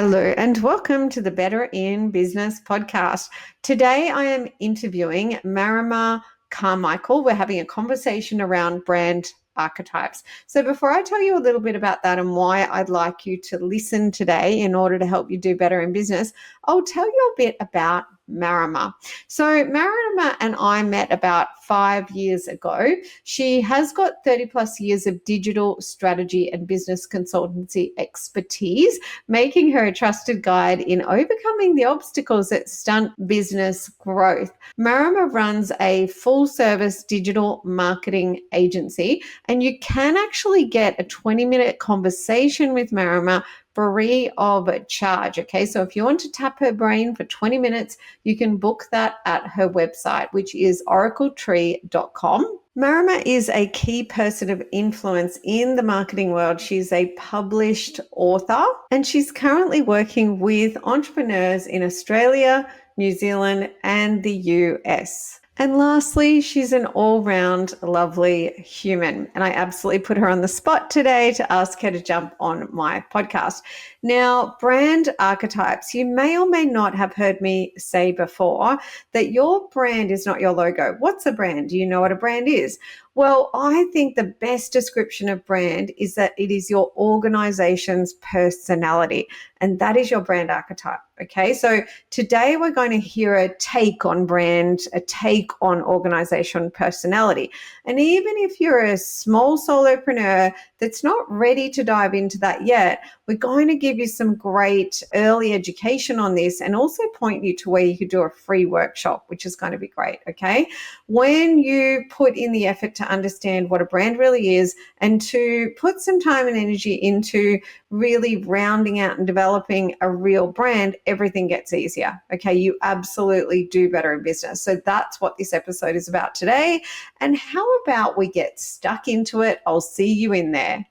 Hello and welcome to the Better in Business podcast. Today I am interviewing Marama Carmichael. We're having a conversation around brand archetypes. So before I tell you a little bit about that and why I'd like you to listen today in order to help you do better in business, I'll tell you a bit about Marama. So Marama and I met about 5 years ago. She has got 30 plus years of digital strategy and business consultancy expertise, making her a trusted guide in overcoming the obstacles that stunt business growth. Marama runs a full-service digital marketing agency, and you can actually get a 20-minute conversation with Marama free of charge. Okay, so if you want to tap her brain for 20 minutes, you can book that at her website, which is oracletree.com. Marama is a key person of influence in the marketing world. She's a published author, and she's currently working with entrepreneurs in Australia, New Zealand, and the US. And lastly, she's an all-round lovely human. And I absolutely put her on the spot today to ask her to jump on my podcast. Now, brand archetypes, you may or may not have heard me say before that your brand is not your logo. What's a brand? Do you know what a brand is? Well, I think the best description of brand is that it is your organization's personality, and that is your brand archetype. Okay, so today we're going to hear a take on brand, a take on organization personality. And even if you're a small solopreneur that's not ready to dive into that yet, we're going to give you some great early education on this and also point you to where you could do a free workshop, which is going to be great. Okay, when you put in the effort to understand what a brand really is and to put some time and energy into really rounding out and developing a real brand, everything gets easier. Okay, you absolutely do better in business. So that's what this episode is about today. And how about we get stuck into it? I'll see you in there.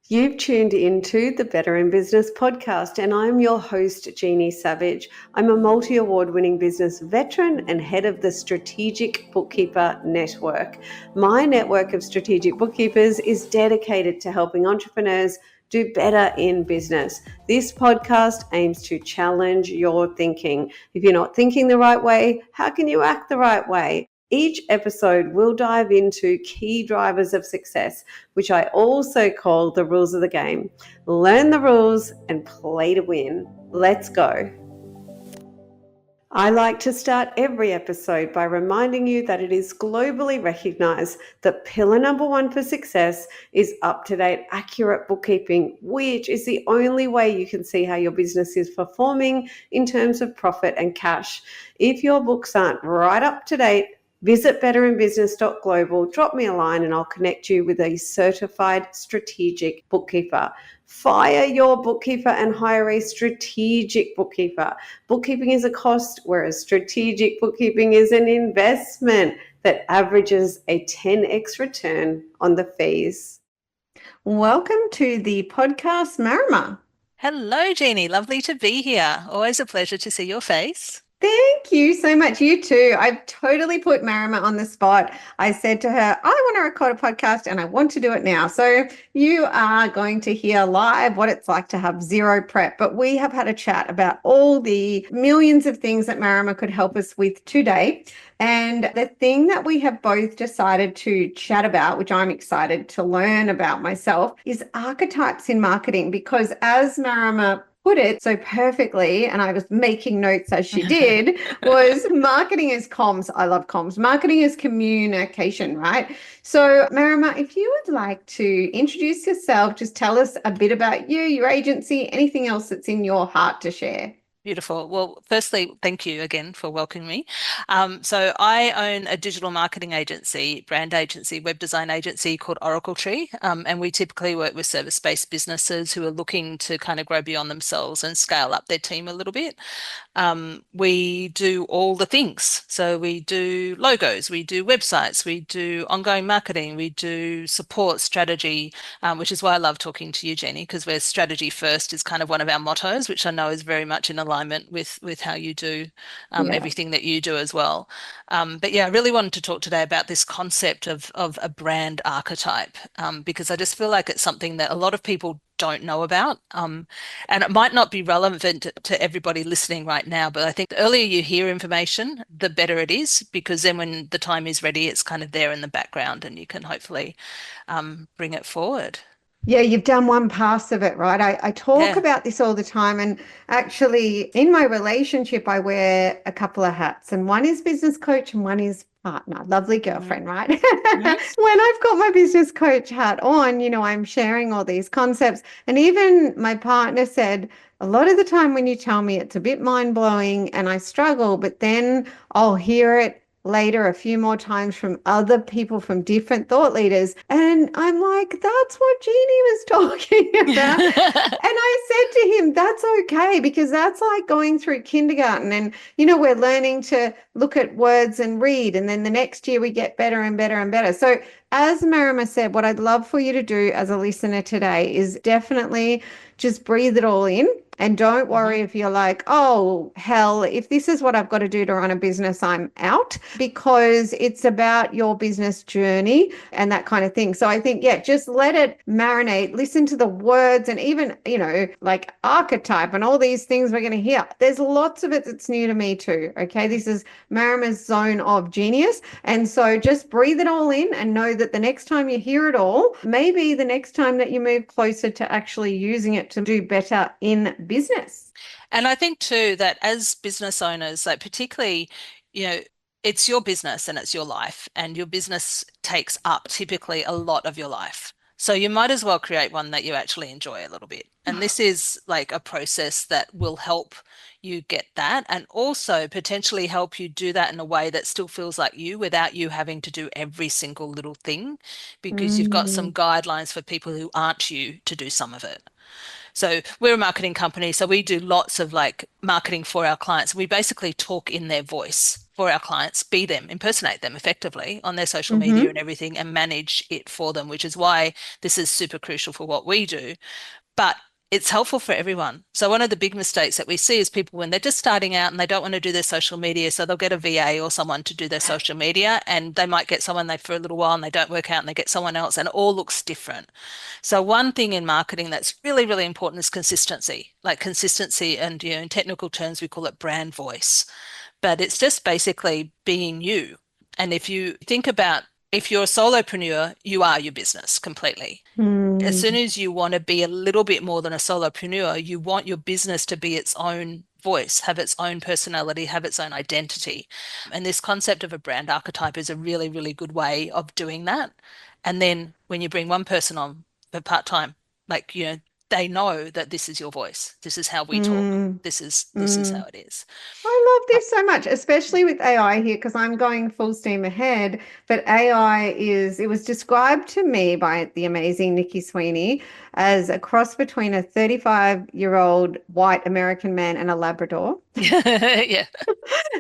You've tuned into the Better in Business podcast, and I'm your host, Jeannie Savage. I'm a multi-award winning business veteran and head of the Strategic Bookkeeper Network. My network of strategic bookkeepers is dedicated to helping entrepreneurs do better in business. This podcast aims to challenge your thinking. If you're not thinking the right way, how can you act the right way? Each episode will dive into key drivers of success, which I also call the rules of the game. Learn the rules and play to win. Let's go. I like to start every episode by reminding you that it is globally recognized that pillar number one for success is up-to-date, accurate bookkeeping, which is the only way you can see how your business is performing in terms of profit and cash. If your books aren't right up to date, visit betterinbusiness.global, drop me a line, and I'll connect you with a certified strategic bookkeeper. Fire your bookkeeper and hire a strategic bookkeeper. Bookkeeping is a cost, whereas strategic bookkeeping is an investment that averages a 10x return on the fees. Welcome to the podcast, Marama. Hello, Jeannie. Lovely to be here. Always a pleasure to see your face. Thank you so much. You too. I've totally put Marama on the spot. I said to her, I want to record a podcast and I want to do it now. So you are going to hear live what it's like to have zero prep. But we have had a chat about all the millions of things that Marama could help us with today. And the thing that we have both decided to chat about, which I'm excited to learn about myself, is archetypes in marketing. Because as Marama put it so perfectly, and I was making notes as she did, was marketing is comms. I love comms. Marketing is communication, right? So Marama, if you would like to introduce yourself, just tell us a bit about you, your agency, anything else that's in your heart to share. Beautiful. Well, firstly, thank you again for welcoming me. So I own a digital marketing agency, brand agency, web design agency called Oracletree, and we typically work with service-based businesses who are looking to kind of grow beyond themselves and scale up their team a little bit. We do all the things. So we do logos, we do websites, we do ongoing marketing, we do support strategy, which is why I love talking to you, Jeannie, because we're strategy first is kind of one of our mottos, which I know is very much in alignment with how you do everything that you do as well. But yeah, I really wanted to talk today about this concept of a brand archetype, because I just feel like it's something that a lot of people don't know about. And it might not be relevant to everybody listening right now, but I think the earlier you hear information, the better it is, because then when the time is ready, it's kind of there in the background and you can hopefully bring it forward. Yeah, you've done one pass of it, right? I talk Yeah. about this all the time. And actually, in my relationship, I wear a couple of hats, and one is business coach and one is partner, lovely Mhm. girlfriend, right? Mhm. When I've got my business coach hat on, I'm sharing all these concepts. And even my partner said, a lot of the time when you tell me it's a bit mind blowing and I struggle, but then I'll hear it later a few more times from other people from different thought leaders. And I'm like, that's what Jeannie was talking about. And I said to him, that's okay, because that's like going through kindergarten. And, we're learning to look at words and read. And then the next year we get better and better and better. So, as Marama said, what I'd love for you to do as a listener today is definitely just breathe it all in. And don't worry Mhm. if you're like, oh, hell, if this is what I've got to do to run a business, I'm out, because it's about your business journey and that kind of thing. So I think, yeah, just let it marinate, listen to the words, and even, like archetype and all these things we're going to hear. There's lots of it that's new to me too. Okay. This is Marama's zone of genius. And so just breathe it all in and know that the next time you hear it all, maybe the next time that you move closer to actually using it to do better in business. And I think too that as business owners, like particularly, you know, it's your business and it's your life, and your business takes up typically a lot of your life. So you might as well create one that you actually enjoy a little bit. And this is like a process that will help you get that, and also potentially help you do that in a way that still feels like you without you having to do every single little thing, because you've got some Mm. guidelines for people who aren't you to do some of it. So we're a marketing company, so we do lots of like marketing for our clients. We basically talk in their voice for our clients, be them, impersonate them effectively on their social media Mm-hmm. and everything, and manage it for them, which is why this is super crucial for what we do. But it's helpful for everyone. So one of the big mistakes that we see is people when they're just starting out and they don't want to do their social media, so they'll get a VA or someone to do their social media, and they might get someone they for a little while and they don't work out and they get someone else and it all looks different. So one thing in marketing that's really, really important is consistency. Like consistency, and in technical terms we call it brand voice. But it's just basically being you. And if you think about, if you're a solopreneur, you are your business completely. As soon Mm. as you want to be a little bit more than a solopreneur, you want your business to be its own voice, have its own personality, have its own identity. And this concept of a brand archetype is a really, really good way of doing that. And then when you bring one person on for part-time, like, they know that this is your voice. This is how we talk. Mm. This is how Mm. it is. I love Uh, this so much, especially with AI here, because I'm going full steam ahead. But AI it was described to me by the amazing Nikki Sweeney as a cross between a 35-year-old white American man and a Labrador. Yeah.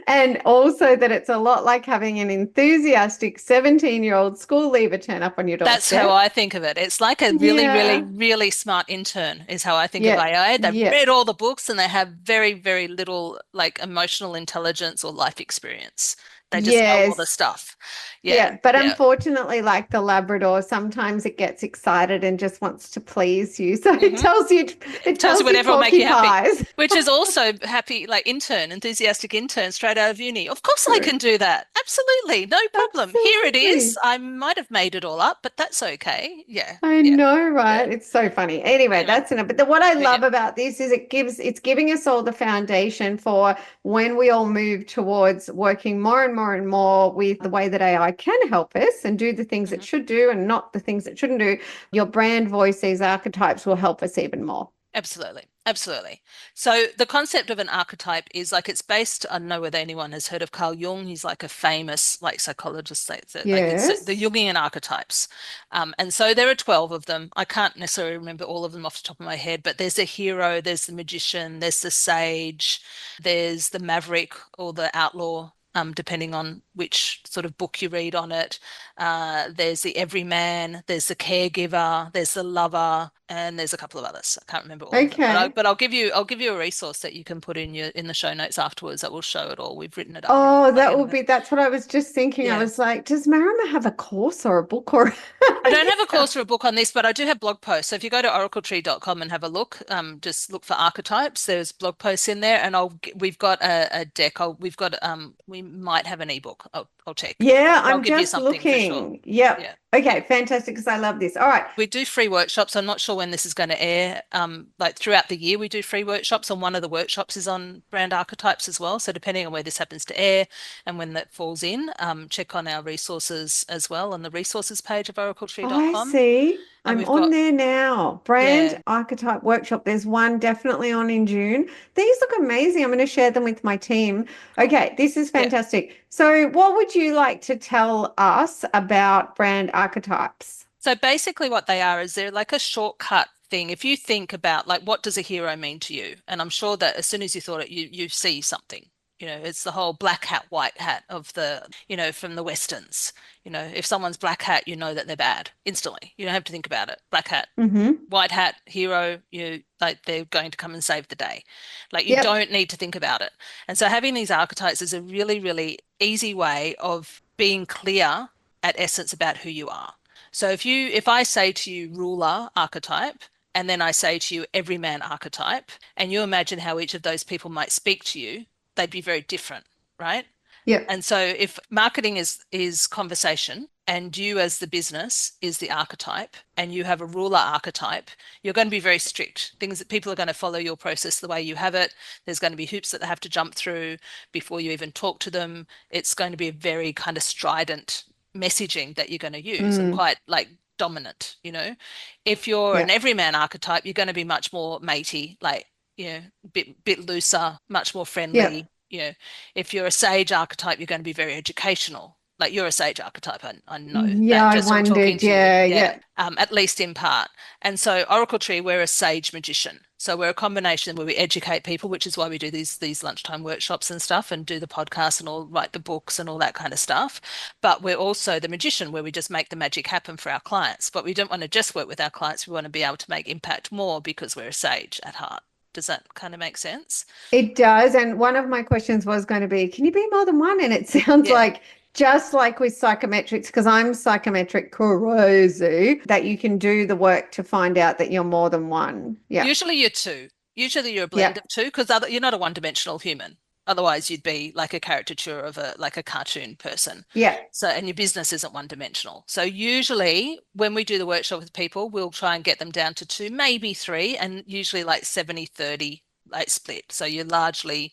And also that it's a lot like having an enthusiastic 17-year-old school leaver turn up on your That's how doorstep. I think of it. It's like a really, really, Yeah. really smart intern is how I think of Yeah. AI. They've Yeah. read all the books and they have very, very little like emotional intelligence or life experience. They just know all the Yes. stuff. Yeah. Yeah, but Yeah. unfortunately, like the Labrador, sometimes it gets excited and just wants to please you. So it hmm tells you it It tells you tells you whatever will make you happy, porcupines. which is also happy, like intern, enthusiastic intern straight out of uni. Of course I True. can do that. Absolutely. No problem. Here it is. Absolutely. I might have made it all up, but that's okay. Yeah. I Yeah. know, Yeah. right? It's so funny. Anyway, Anyway. that's enough. But what I Yeah. love about this is it's giving us all the foundation for when we all move towards working more and more and more with the way that AI can help us and do the things it Mhm. should do and not the things it shouldn't do. Your brand voice, these archetypes will help us even more. Absolutely. Absolutely. So the concept of an archetype is like it's based, I don't know whether anyone has heard of Carl Jung. He's like a famous like psychologist that like it's the Yes. Jungian archetypes. And so there are 12 of them. I can't necessarily remember all of them off the top of my head, but there's the hero, there's the magician, there's the sage, there's the maverick or the outlaw. Depending on which sort of book you read on it. There's the everyman, there's the caregiver, there's the lover, and there's a couple of others. I can't remember all of them, Okay. but I'll give you a resource that you can put in the show notes afterwards that will show it all. We've written it up Oh, like that in would the be, that's what I was just thinking. I yeah. was like, does Marama have a course or a book or I don't have a course or a book on this, but I do have blog posts. So if you go to oracletree.com and have a look, just look for archetypes. There's blog posts in there, and we've got a deck. We might have an ebook. I'll check, Yeah, but I'll I'm give you just something for sure. looking. Yep. Yeah. Okay, fantastic, because I love this. All right. We do free workshops. I'm not sure when this is going to air. Like throughout the year, we do free workshops, and one of the workshops is on brand archetypes as well. So depending on where this happens to air and when that falls in, check on our resources as well on the resources page of I oracletree.com. see. And I'm we've on got, there now. Brand yeah, Archetype Workshop. There's one definitely on in June. These look amazing. I'm going to share them with my team. cool. Okay, this is Yeah. fantastic. So, what would you like to tell us about brand archetypes? So basically what they are is they're like a shortcut thing. If you think about like what does a hero mean to you? And I'm sure that as soon as you thought it, you see something. It's the whole black hat, white hat of from the Westerns. If someone's black hat, you know that they're bad instantly. You don't have to think about it. Black hat, Mm-hmm. white hat, hero, like they're going to come and save the day. Like you Yep. don't need to think about it. And so having these archetypes is a really, really easy way of being clear at essence about who you are. So if I say to you ruler archetype, and then I say to you everyman archetype, and you imagine how each of those people might speak to you, they'd be very different, right? Yep. And so if marketing is conversation and you as the business is the archetype and you have a ruler archetype, you're going to be very strict. Things that people are going to follow your process the way you have it. There's going to be hoops that they have to jump through before you even talk to them. It's going to be a very kind of strident messaging that you're going to use and Mm. quite like dominant. If you're an Yep. everyman archetype, you're going to be much more matey, like bit looser, much more Yep. friendly. If you're a sage archetype, you're going to be very educational. Like you're a sage archetype, I know Yeah, that I just from talking wondered. to you. Yeah, Yeah, yeah. at least in part. And so Oracle Tree, we're a sage magician. So we're a combination where we educate people, which is why we do these lunchtime workshops and stuff and do the podcast and all write the books and all that kind of stuff. But we're also the magician where we just make the magic happen for our clients. But we don't want to just work with our clients. We want to be able to make impact more because we're a sage at heart. Does that kind of make sense? It does. And one of my questions was going to be, can you be more than one? And it sounds Yeah. like just like with psychometrics, because I'm psychometric crazy, that you can do the work to find out that you're more than one. Yeah. Usually you're two. Usually you're a blend Yeah. of two because you're not a one-dimensional human. Otherwise, you'd be like a caricature of a cartoon person. Yeah. So, and your business isn't one-dimensional. So usually when we do the workshop with people, we'll try and get them down to two, maybe three, and usually like 70-30 like split. So you're largely,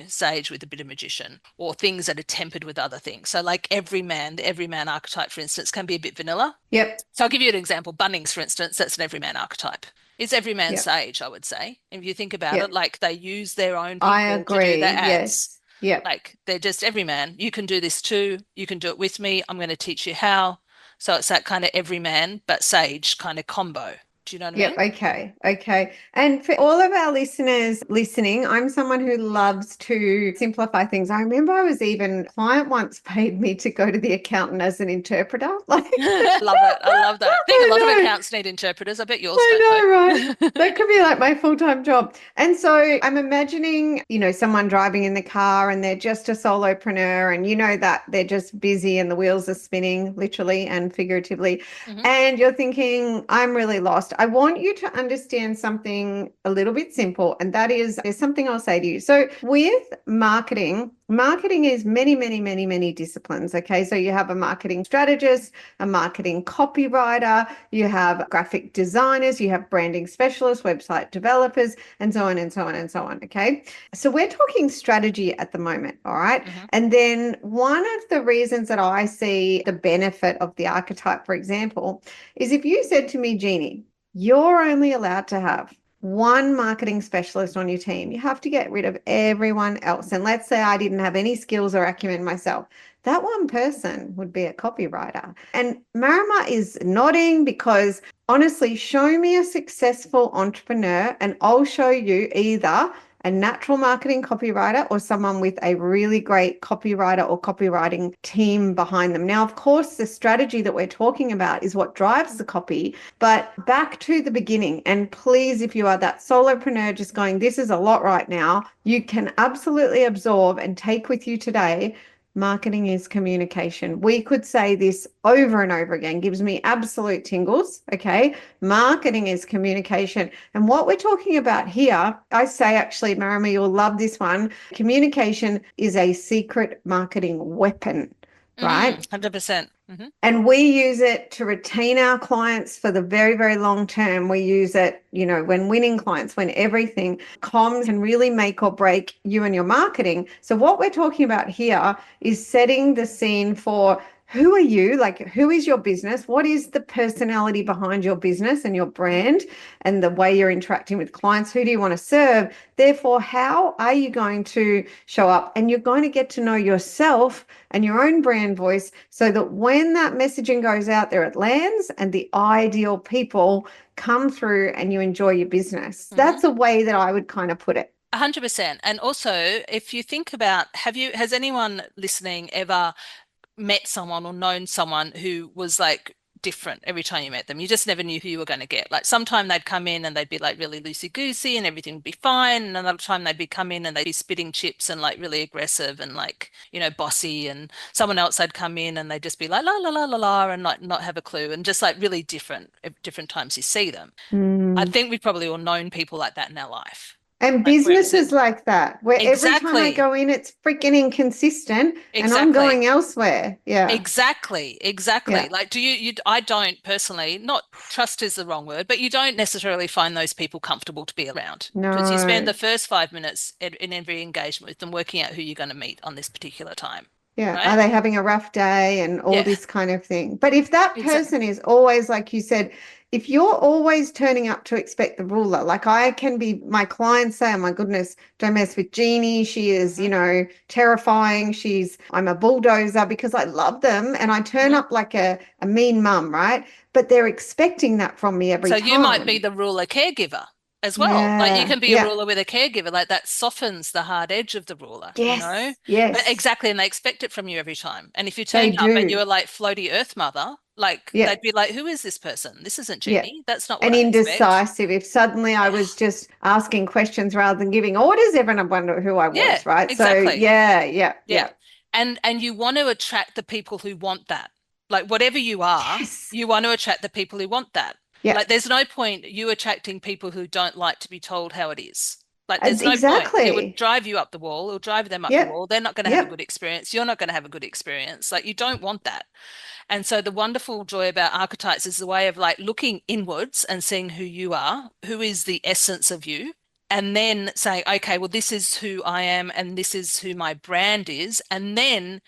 sage with a bit of magician or things that are tempered with other things. So like the everyman archetype, for instance, can be a bit vanilla. Yep. So I'll give you an example. Bunnings, for instance, that's an everyman archetype. It's everyman Yep. sage, I would say. If you think about it, Yep. like they use their own I people to do their agree. ads. Yes. Yep. Like they're just everyman. You can do this too. You can do it with me. I'm going to teach you how. So it's that kind of everyman but sage kind of combo. Do you know what I Yep. mean? Okay. Okay. And for all of our listeners listening, I'm someone who loves to simplify things. I remember a client once paid me to go to the accountant as an interpreter. Like, Love it. I love that. I think a lot of I know. accounts need interpreters. I bet yours I know, right? don't though. That could be like my full-time job. And so I'm imagining, someone driving in the car and they're just a solopreneur and that they're just busy and the wheels are spinning literally and figuratively. Mhm. And you're thinking, I'm really lost. I want you to understand something a little bit simple, and that is there's something I'll say to you. So with marketing is many, many, many, many disciplines. Okay. So you have a marketing strategist, a marketing copywriter, you have graphic designers, you have branding specialists, website developers, and so on and so on and so on. Okay. So we're talking strategy at the moment. All right. Mhm. And then one of the reasons that I see the benefit of the archetype, for example, is if you said to me, Jeannie, you're only allowed to have one marketing specialist on your team. You have to get rid of everyone else. And let's say I didn't have any skills or acumen myself. That one person would be a copywriter. And Marama is nodding because honestly, show me a successful entrepreneur and I'll show you either a natural marketing copywriter or someone with a really great copywriter or copywriting team behind them. Now, of course, the strategy that we're talking about is what drives the copy, but back to the beginning. And please, if you are that solopreneur just going, this is a lot right now, you can absolutely absorb and take with you today. Marketing is communication. We could say this over and over again, gives me absolute tingles. Okay. Marketing is communication. And what we're talking about here, I say actually, Marama, you'll love this one. Communication is a secret marketing weapon, right? 100%. And we use it to retain our clients for the very, very long term. We use it, when winning clients, when everything. Comms can really make or break you and your marketing. So what we're talking about here is setting the scene for who are you? Like, who is your business? What is the personality behind your business and your brand and the way you're interacting with clients? Who do you want to serve? Therefore, how are you going to show up? And you're going to get to know yourself and your own brand voice so that when that messaging goes out there, it lands and the ideal people come through and you enjoy your business. That's a way that I would kind of put it. 100%. And also, if you think about, has anyone listening ever met someone or known someone who was like different every time you met them? You just never knew who you were going to get. Like sometime they'd come in and they'd be like really loosey-goosey and everything would be fine. And another time they'd be come in and they'd be spitting chips and like really aggressive and like, bossy. And someone else they'd come in and they'd just be like la la la la la and like not have a clue and just like really different at different times you see them. I think we've probably all known people like that in our life. And businesses like that, where every time I Exactly. go in, it's freaking inconsistent and I'm Exactly. going elsewhere. Yeah. Exactly. Yeah. Like, I don't personally, not trust is the wrong word, but you don't necessarily find those people comfortable to be around because you spend No. the first 5 minutes in every engagement with them working out who you're going to meet on this particular time. Yeah. Are Right? they having a rough day and all Yeah, this kind of thing? But if that exactly. person is always, like you said, if you're always turning up to expect the ruler, like I can be, my clients say, oh my goodness, don't mess with Jeannie. She is, terrifying. I'm a bulldozer because I love them and I turn up like a mean mum, right? But they're expecting that from me every So you might be time. the ruler caregiver as well. Like you Yeah. can be a Yeah. ruler with a caregiver, like that softens the hard edge of the ruler. Yes. Yes. Exactly. And they expect it from you every time. And if you They turned up and you do. were like floaty earth mother, like Yeah. they'd be like, who is this person? This isn't Yeah. Jeannie. That's not what And I expect. indecisive. If suddenly I Yeah. was just asking questions rather than giving orders, everyone would wonder who I Yeah, was, right? So exactly. yeah, yeah, Yeah. yeah. And you want to attract the people who want that. Like whatever you are, Yes. you want to attract the people who want that. Yeah. Like there's no point you attracting people who don't like to be told how it is. Like there's no point. It would Exactly. drive you up the wall. It'll drive them up the Yep. wall. They're not going to have a Yep. good experience. You're not going to have a good experience. Like you don't want that. And so the wonderful joy about archetypes is the way of like looking inwards and seeing who you are, who is the essence of you, and then saying, okay, well, this is who I am and this is who my brand is. And then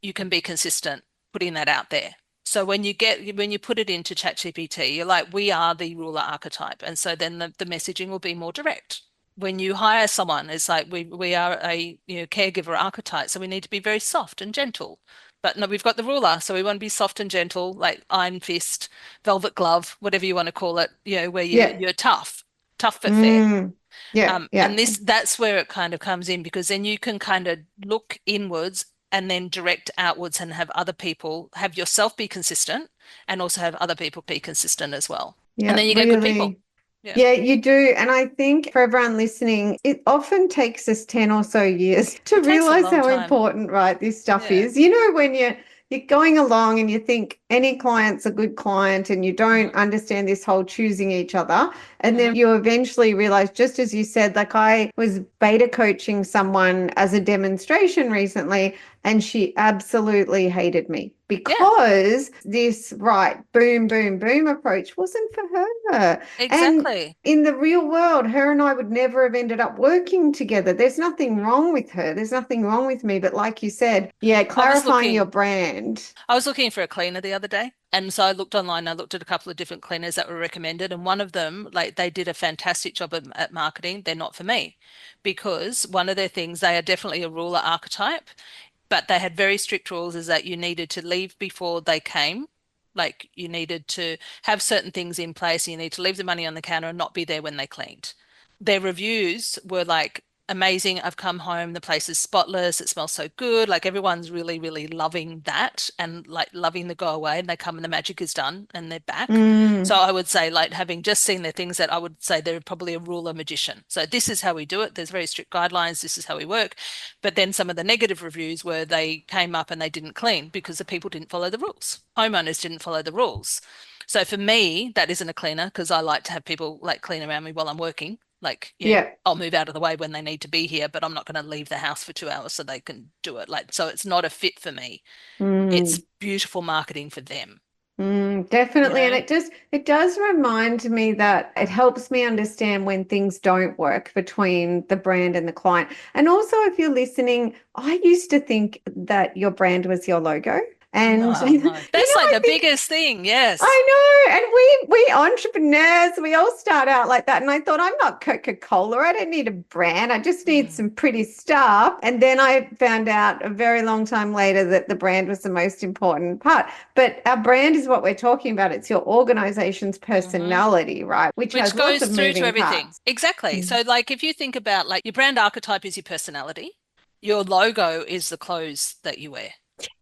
you can be consistent putting that out there. So when you put it into ChatGPT, you're like, we are the ruler archetype. And so then the messaging will be more direct. When you hire someone, it's like we are a caregiver archetype. So we need to be very soft and gentle. But no, we've got the ruler, so we want to be soft and gentle, like iron fist, velvet glove, whatever you want to call it, where Yeah. you're tough but fair. Yeah. And Yeah. that's where it kind of comes in because then you can kind of look inwards and then direct outwards and have other people have yourself be consistent and also have other people be consistent as well. And Yeah. then you get good people. Really. Yeah. Yeah, you do. And I think for everyone listening, it often takes us 10 or so years to It takes a realize long how time. important, right, this stuff Yeah. is. When you're going along and you think any client's a good client and you don't understand this whole choosing each other. And then you eventually realize, just as you said, like I was beta coaching someone as a demonstration recently, and she absolutely hated me Yeah, because this boom, boom, boom approach wasn't for her. And exactly. in the real world, her and I would never have ended up working together. There's nothing wrong with her. There's nothing wrong with me. But like you said, yeah, I was clarifying your looking brand. I was looking for a cleaner the other day. And so I looked online, I looked at a couple of different cleaners that were recommended. And one of them, like they did a fantastic job at marketing. They're not for me because one of their things, they are definitely a ruler archetype, but they had very strict rules is that you needed to leave before they came. Like you needed to have certain things in place. You need to leave the money on the counter and not be there when they cleaned. Their reviews were like amazing. I've come home, the place is spotless, it smells so good. Like everyone's really, really loving that and like loving the go away, and they come and the magic is done and they're back. So Mm. I would say, like, having just seen the things, that I would say they're probably a ruler magician. So this is how we do it. There's very strict guidelines. This is how we work. But then some of the negative reviews were they came up and they didn't clean because the people didn't follow the rules. Homeowners didn't follow the rules. So for me, that isn't a cleaner, because I like to have people like clean around me while I'm working. Like, Yeah. I'll move out of the way when they need to be here, but I'm not going to leave the house for 2 hours so they can do it. Like, so it's not a fit for me. It's Mm. beautiful marketing for them, you Definitely. And know? it does remind me that it helps me understand when things don't work between the brand and the client. And also, if you're listening, I used to think that your brand was your logo. And No, no. That's like I the think biggest thing. Yes. I know, and we entrepreneurs, we all start out like that. And I thought, I'm not Coca-Cola. I don't need a brand. I just need Mm. some pretty stuff. And then I found out a very long time later that the brand was the most important part. But our brand is what we're talking about. It's your organization's Hmm. personality, right? Which Which has lots goes of through to moving everything. parts. Exactly. Mm. So, like, if you think about like your brand archetype is your personality, your logo is the clothes that you wear,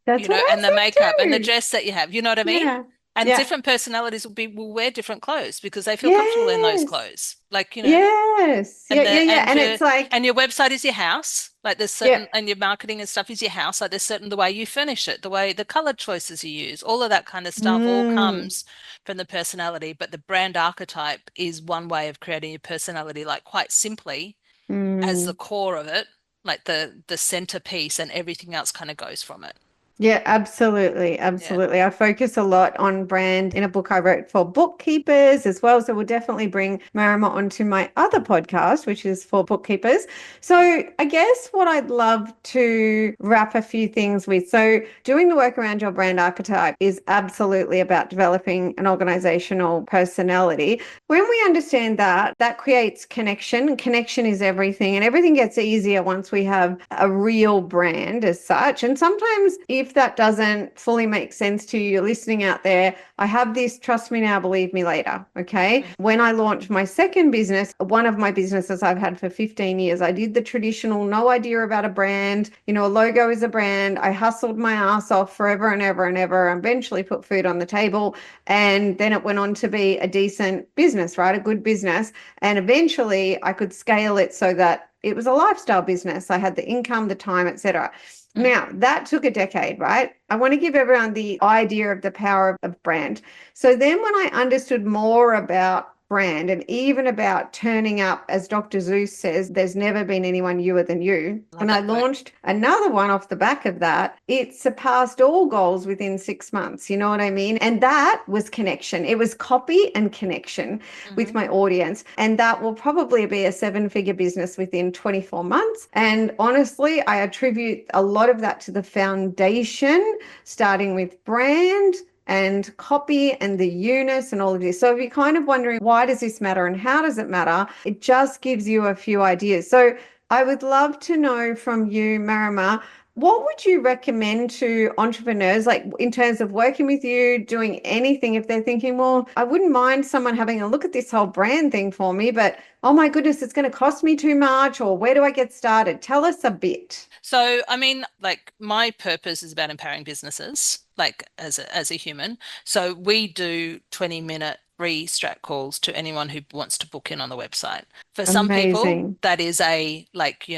That's what I and the said makeup and the too. dress that you have. You know what I mean? Yeah. And Yeah. different personalities will wear different clothes because they feel comfortable in those Yes. clothes. Like, Yes. Yeah, and yeah, the yeah. And it's like, and your website is your house. Like there's yeah. certain, and your marketing and stuff is your house. Like there's certain, the way you furnish it, the way the color choices you use, all of that kind of stuff all Mm, comes from the personality. But the brand archetype is one way of creating your personality, like quite simply as the mm. core of it, like the centerpiece, and everything else kind of goes from it. Yeah, absolutely. Yeah. Absolutely. I focus a lot on brand in a book I wrote for bookkeepers as well. So we'll definitely bring Marama onto my other podcast, which is for bookkeepers. So I guess what I'd love to wrap a few things with. So doing the work around your brand archetype is absolutely about developing an organizational personality. When we understand that, that creates connection. Connection is everything, and everything gets easier once we have a real brand as such. And sometimes, if that doesn't fully make sense to you, you're listening out there, I have this, trust me now, believe me later. Okay. Mm. When I launched my second business, one of my businesses I've had for 15 years, I did the traditional, no idea about a brand. A logo is a brand. I hustled my ass off forever and ever and ever, and eventually put food on the table. And then it went on to be a decent business, right? A good business. And eventually I could scale it so that it was a lifestyle business. I had the income, the time, etc. Mm. Now, that took a decade, right? I want to give everyone the idea of the power of brand. So then when I understood more about brand and even about turning up, as Dr. Zeus says, there's never been anyone newer than you. Love And I that quote. launched another one off the back of that. It surpassed all goals within 6 months. You know what I mean? And that was connection. It was copy and connection with Hmm. my audience. And that will probably be a 7-figure business within 24 months. And honestly, I attribute a lot of that to the foundation, starting with brand and copy and the Eunice and all of this. So if you're kind of wondering, why does this matter and how does it matter? It just gives you a few ideas. So I would love to know from you, Marama, what would you recommend to entrepreneurs, like in terms of working with you, doing anything, if they're thinking, well, I wouldn't mind someone having a look at this whole brand thing for me, but oh my goodness, it's going to cost me too much, or where do I get started? Tell us a bit. So, I mean, like my purpose is about empowering businesses, like as a human. So we do 20-minute free strat calls to anyone who wants to book in on the website. For some people, Amazing. that is a like,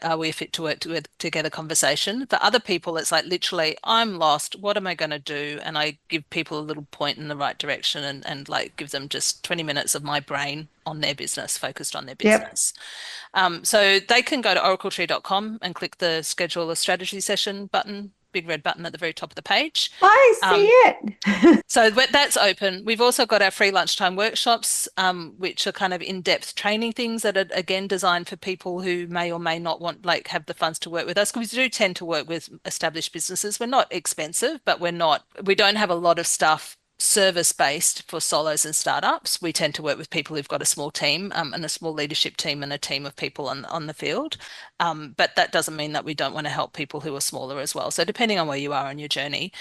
are we fit to work together conversation. For other people, it's like literally, I'm lost. What am I going to do? And I give people a little point in the right direction, and like give them just 20 minutes of my brain on their business, focused on their Yep. business. So they can go to oracletree.com and click the schedule a strategy session button, big red button at the very top of the page. I see Um, it. so that's open. We've also got our free lunchtime workshops, which are kind of in-depth training things that are again designed for people who may or may not want, like, have the funds to work with us. Because we do tend to work with established businesses. We're not expensive, but we don't have a lot of stuff service-based for solos and startups. We tend to work with people who've got a small team and a small leadership team and a team of people on the field. But that doesn't mean that we don't want to help people who are smaller as well. So depending on where you are on your journey,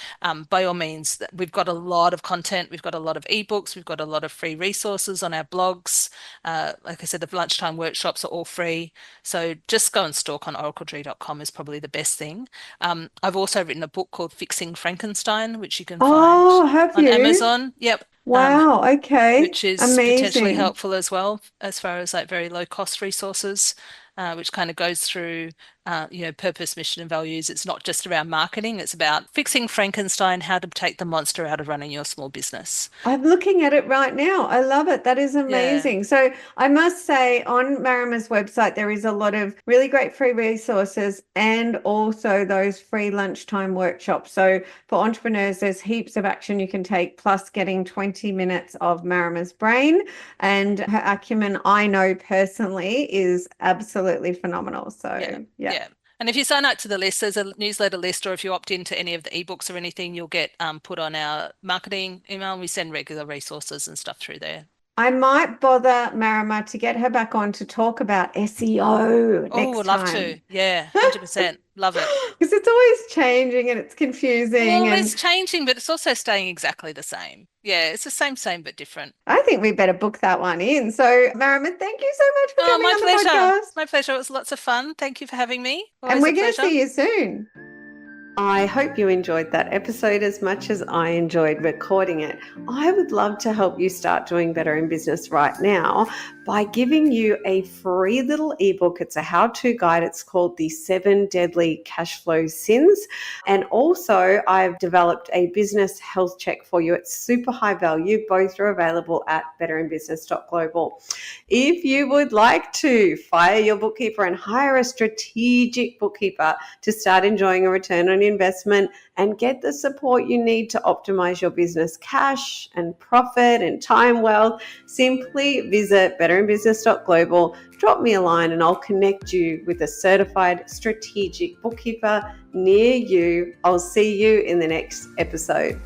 by all means, we've got a lot of content. We've got a lot of ebooks. We've got a lot of free resources on our blogs. Like I said, the lunchtime workshops are all free. So just go and stalk on oracletree.com is probably the best thing. I've also written a book called Fixing Frankenstein, which you can find Oh, have on you? Amazon. Yep. Wow. Okay. Which is potentially Amazing. helpful as well as far as like very low cost resources, which kind of goes through, purpose, mission, and values. It's not just around marketing. It's about fixing Frankenstein, how to take the monster out of running your small business. I'm looking at it right now. I love it. That is Yeah. amazing. So I must say on Marama's website, there is a lot of really great free resources and also those free lunchtime workshops. So for entrepreneurs, there's heaps of action you can take, plus getting 20 minutes of Marama's brain. And her acumen, I know personally, is absolutely phenomenal. So Yeah. And if you sign up to the list, there's a newsletter list, or if you opt into any of the ebooks or anything, you'll get put on our marketing email. We send regular resources and stuff through there. I might bother Marama to get her back on to talk about SEO Oh, next would love time. to. Yeah, 100%. Love it. Because it's always changing and it's confusing. Well, it's And changing, but it's also staying exactly the same. Yeah, it's the same, but different. I think we better book that one in. So, Marama, thank you so much for Oh, coming my on the pleasure. podcast. My pleasure. It was lots of fun. Thank you for having me. And Always a we're going to pleasure. see you soon. I hope you enjoyed that episode as much as I enjoyed recording it. I would love to help you start doing better in business right now by giving you a free little ebook. It's a how-to guide. It's called The 7 Deadly Cash Flow Sins. And also I've developed a business health check for you. It's super high value. Both are available at betterinbusiness.global. If you would like to fire your bookkeeper and hire a strategic bookkeeper to start enjoying a return on investment and get the support you need to optimize your business cash and profit and time wealth, simply visit betterinbusiness.global, drop me a line and I'll connect you with a certified strategic bookkeeper near you. I'll see you in the next episode.